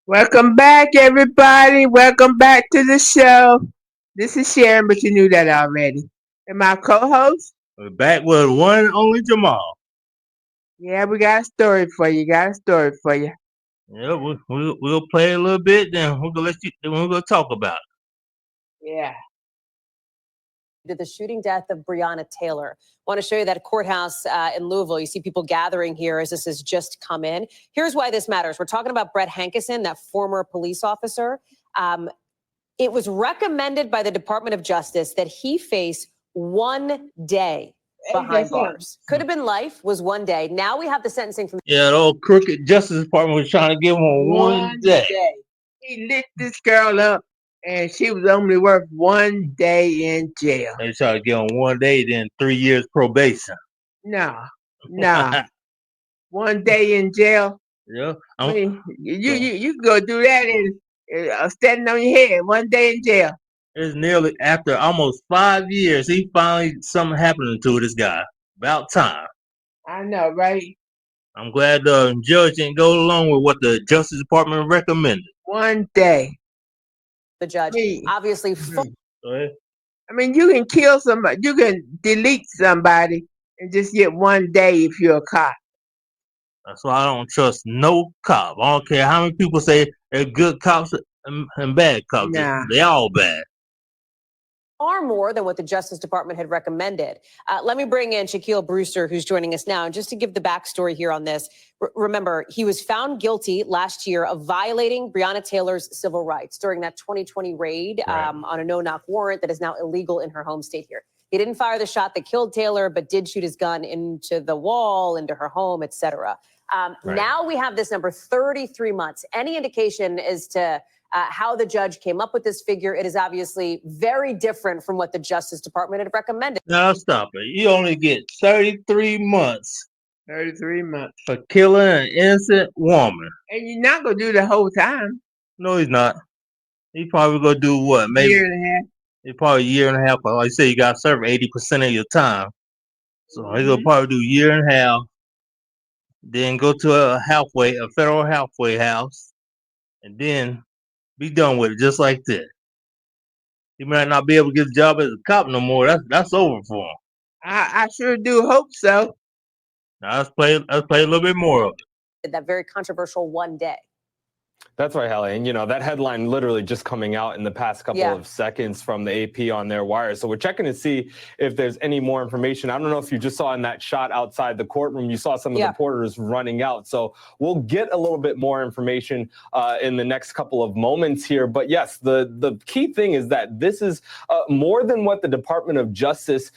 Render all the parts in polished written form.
Welcome back, everybody. Welcome back to the show. This is Sharon, but you knew that already. And my co-host, We're back with one and only Jamal. yeah, we got a story for you. Yeah, we'll play a little bit, then we're gonna let you. Then we're gonna talk about it. Yeah. To the shooting death of Breonna Taylor. Want to show you that courthouse in Louisville. You see people gathering here as this has just come in. Here's why this matters. We're talking about Brett Hankison, that former police officer. It was recommended by the Department of Justice that he face 1 day behind bars. Could have been life, was 1 day. Now we have the sentencing from. Yeah, the old crooked Justice Department was trying to give him one day. He lit this girl up, and she was only worth 1 day in jail. They tried to give him 1 day, then 3 years probation. No. 1 day in jail. Yeah, I mean, you can go do that and standing on your head. 1 day in jail. it's nearly after almost 5 years. He finally something happening to this guy. About time. I know, right? I'm glad the judge didn't go along with what the Justice Department recommended. 1 day. The judge, obviously. Go ahead. I mean, you can kill somebody, you can delete somebody and just get 1 day if you're a cop. That's why I don't trust no cop. I don't care how many people say they're good cops and bad cops. Nah. They all bad. Far more than what the Justice Department had recommended. Let me bring in Shaquille Brewster, who's joining us now. And just to give the backstory here on this, remember, he was found guilty last year of violating Breonna Taylor's civil rights during that 2020 raid on a no-knock warrant that is now illegal in her home state here. He didn't fire the shot that killed Taylor, but did shoot his gun into the wall, into her home, etc. Now we have this number, 33 months. Any indication as to how the judge came up with this figure? It is obviously very different from what the Justice Department had recommended. Now stop it. You only get 33 months. 33 months. For killing an innocent woman. And you're not going to do the whole time. No, he's not. He's probably going to do what? Maybe year and a half. It's probably a year and a half. But like I say, you got to serve 80% of your time. So he's going to probably do a year and a half. Then go to a federal halfway house. And then be done with it just like that. He might not be able to get a job as a cop no more. That's over for him. I sure do hope so. Now let's play a little bit more of it. That very controversial 1 day. That's right, Hallie. And, that headline literally just coming out in the past couple of seconds from the AP on their wire. So we're checking to see if there's any more information. I don't know if you just saw in that shot outside the courtroom, you saw some of the reporters running out. So we'll get a little bit more information in the next couple of moments here. But yes, the key thing is that this is more than what the Department of Justice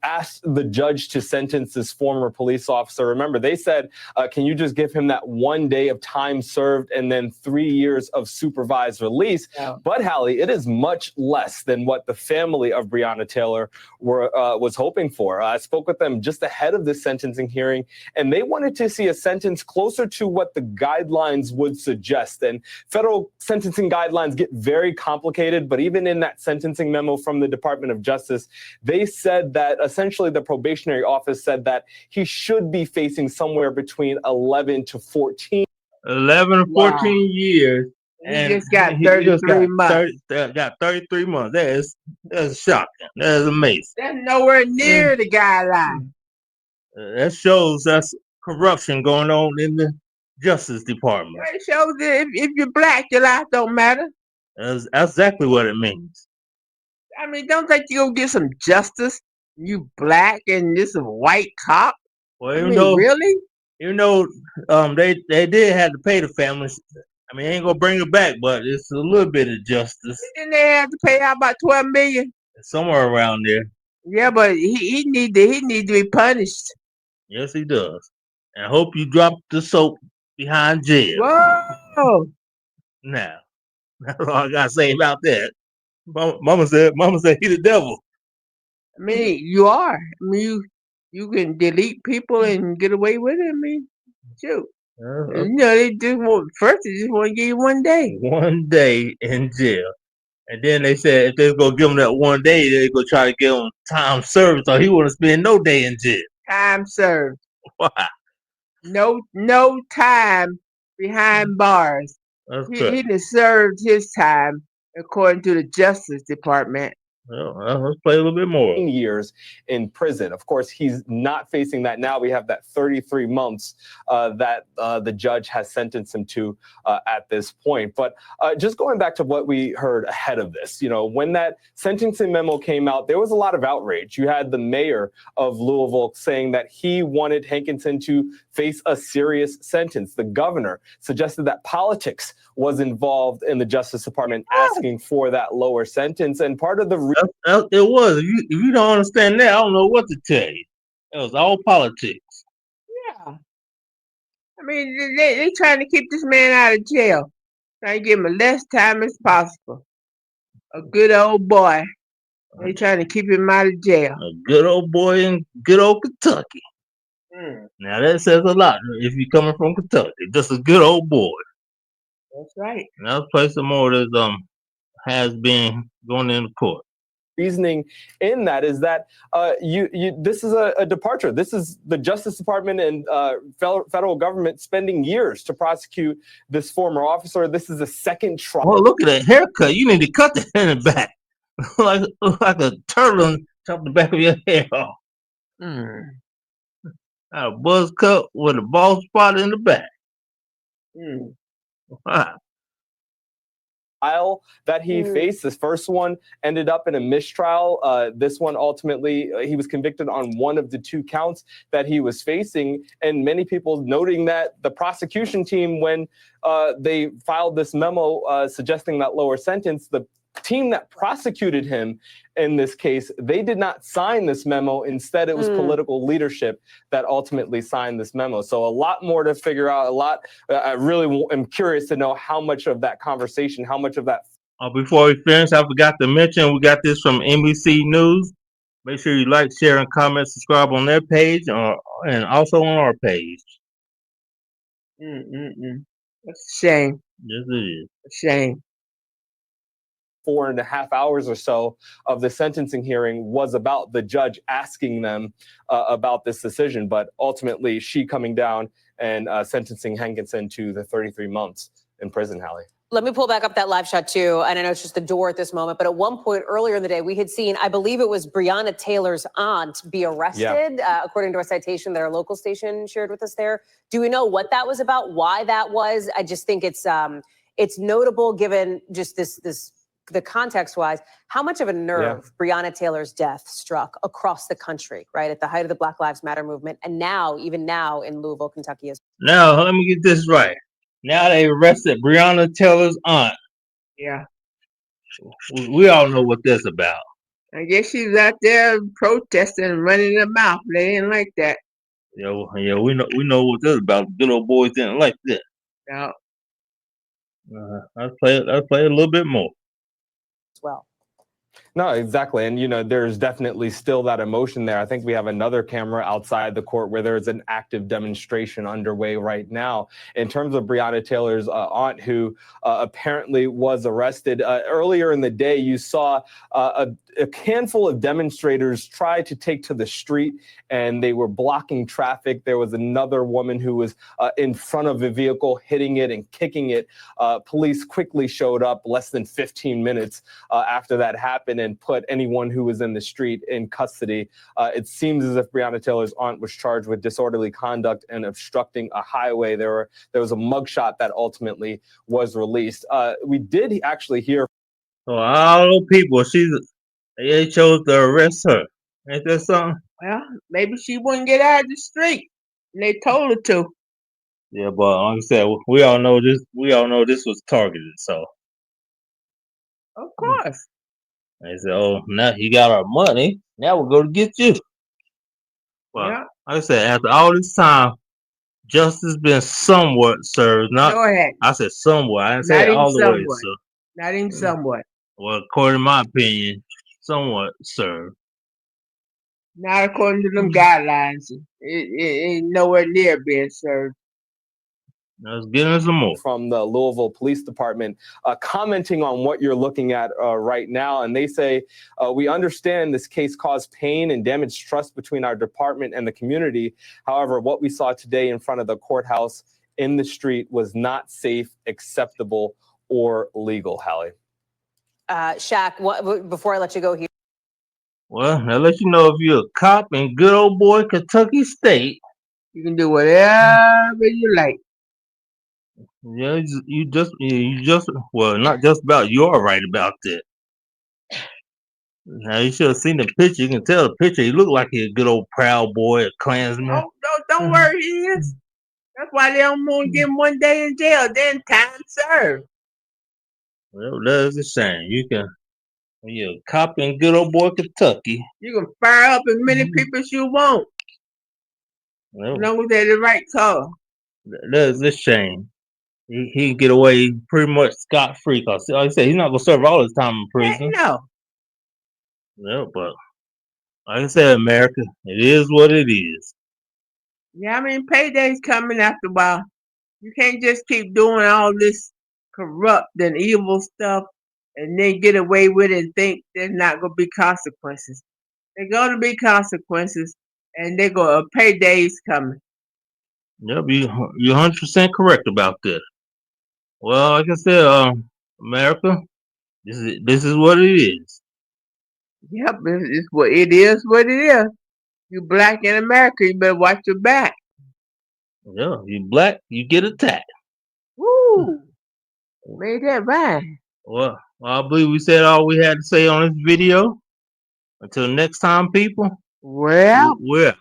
asked the judge to sentence this former police officer. Remember, they said, can you just give him that 1 day of time served and then 3 years of supervised release? But Hallie, it is much less than what the family of Breonna Taylor was hoping for. I spoke with them just ahead of this sentencing hearing, and they wanted to see a sentence closer to what the guidelines would suggest. And federal sentencing guidelines get very complicated, but even in that sentencing memo from the Department of Justice, they said that essentially the probationary office said that he should be facing somewhere between 11 to 14. 11 or 14 years. And he just got 33 months. Got 33 months. That's shocking. That is amazing. That's nowhere near the guideline. That shows that's corruption going on in the Justice Department. It shows that if you're black, your life don't matter. That's exactly what it means. I mean, don't think you go get some justice. You black and this is a white cop. Well, really? They did have to pay the families. I mean, ain't gonna bring it back, but it's a little bit of justice. Didn't they have to pay out about $12 million? Somewhere around there. Yeah, but he need to be punished. Yes, he does. And I hope you drop the soap behind jail. Whoa! Now, that's all I gotta say about that. Mama said he the devil. I mean, you are. I mean, you can delete people and get away with it. I mean, shoot. They just want to give you 1 day. 1 day in jail. And then they said if they're going to give him that 1 day, they're going to try to give him time served. So he wouldn't spend no day in jail. Time served. Why? No time behind bars. That's He correct. done served his time according to the Justice Department. Well, let's play a little bit more. Years in prison. Of course, he's not facing that now. We have that 33 months that the judge has sentenced him to at this point. But just going back to what we heard ahead of this, you know, when that sentencing memo came out, there was a lot of outrage. You had the mayor of Louisville saying that he wanted Hankinson to face a serious sentence. The governor suggested that politics was involved in the Justice Department asking for that lower sentence. And part of the it was. If you don't understand that, I don't know what to tell you. It was all politics. Yeah. I mean, they trying to keep this man out of jail. Trying to give him as less time as possible. A good old boy. They trying to keep him out of jail. A good old boy in good old Kentucky. Now that says a lot if you're coming from Kentucky. Just a good old boy. That's right. Now let's play some more of this has been going into court. Reasoning in that is that this is a departure. This is the Justice Department and federal government spending years to prosecute this former officer. This is a second trial. Well, look at that haircut. You need to cut the hair in the back. like a turtle and chop the back of your hair off. A buzz cut with a bald spot in the back. Wow. Trial that he faced. This first one ended up in a mistrial. This one ultimately, he was convicted on one of the two counts that he was facing. And many people noting that the prosecution team, when they filed this memo suggesting that lower sentence, the team that prosecuted him in this case, they did not sign this memo. Instead, it was political leadership that ultimately signed this memo. So a lot more to figure out, a lot. I really am curious to know how much of that conversation, how much of that. Before we finish, I forgot to mention, we got this from NBC News. Make sure you like, share, and comment, subscribe on their page and also on our page. That's a shame. Yes, it is. A shame. 4.5 hours or so of the sentencing hearing was about the judge asking them about this decision, but ultimately she coming down and sentencing Hankinson to the 33 months in prison, Hallie. Let me pull back up that live shot too, and I know it's just the door at this moment, but at one point earlier in the day, we had seen, I believe it was Breonna Taylor's aunt be arrested, according to a citation that our local station shared with us there. Do we know what that was about, why that was? I just think it's notable given just the context-wise, how much of a nerve Breonna Taylor's death struck across the country, right, at the height of the Black Lives Matter movement, and even now in Louisville, Kentucky. Now, let me get this right. Now they arrested Breonna Taylor's aunt. Yeah. We all know what that's about. I guess she was out there protesting and running her mouth. They didn't like that. Yeah, we know what that's about. Good old boys didn't like that. Yeah. Let's play a little bit more. As well. No, exactly. And, you know, there's definitely still that emotion there. I think we have another camera outside the court where there's an active demonstration underway right now. In terms of Breonna Taylor's aunt, who apparently was arrested earlier in the day, you saw a handful of demonstrators try to take to the street and they were blocking traffic. There was another woman who was in front of a vehicle hitting it and kicking it. Police quickly showed up less than 15 minutes after that happened and put anyone who was in the street in custody. It seems as if Breonna Taylor's aunt was charged with disorderly conduct and obstructing a highway. There was a mugshot that ultimately was released. We did actually hear. So all those people, they chose to arrest her. Ain't that something? Well, maybe she wouldn't get out of the street, and they told her to. Yeah, but like I said, we all know this. We all know this was targeted. So, of course. They said, "Oh, now you got our money. Now we're going to get you." Well, like I said, after all this time, justice been somewhat served. Not. Go ahead. I said somewhat. I didn't say all the way. So. Not even somewhat. Well, according to my opinion, somewhat served. Not according to them guidelines. It ain't nowhere near being served. Let's get into some more. From the Louisville Police Department commenting on what you're looking at right now. And they say, we understand this case caused pain and damaged trust between our department and the community. However, what we saw today in front of the courthouse in the street was not safe, acceptable, or legal, Hallie. Shaq, before I let you go here. Well, now let you know if you're a cop in good old boy Kentucky State, you can do whatever you like. Yeah, you just well, not just about. You're right about that. Now you should have seen the picture. You can tell the picture. He looked like a good old proud boy, a Klansman. Oh, don't worry, he is. That's why they don't want to give him 1 day in jail. Then time served. Well, that's a shame. When you're a cop in good old boy Kentucky, you can fire up as many people as you want. Well, as long as they're the right color. That's a shame. He can get away pretty much scot free. Cause like I said, he's not gonna serve all his time in prison. No. Yeah, but like I said, America, it is what it is. Yeah, I mean, payday's coming after a while. You can't just keep doing all this corrupt and evil stuff and then get away with it and think there's not going to be consequences. There's going to be consequences, and payday's coming. Yep, you're 100% correct about this. Well, like I said, America, this is what it is. Yep, it's what it is. What it is. You black in America, you better watch your back. Yeah, you black, you get attacked. Woo! Made that right. Well, I believe we said all we had to say on this video. Until next time, people. Well, we're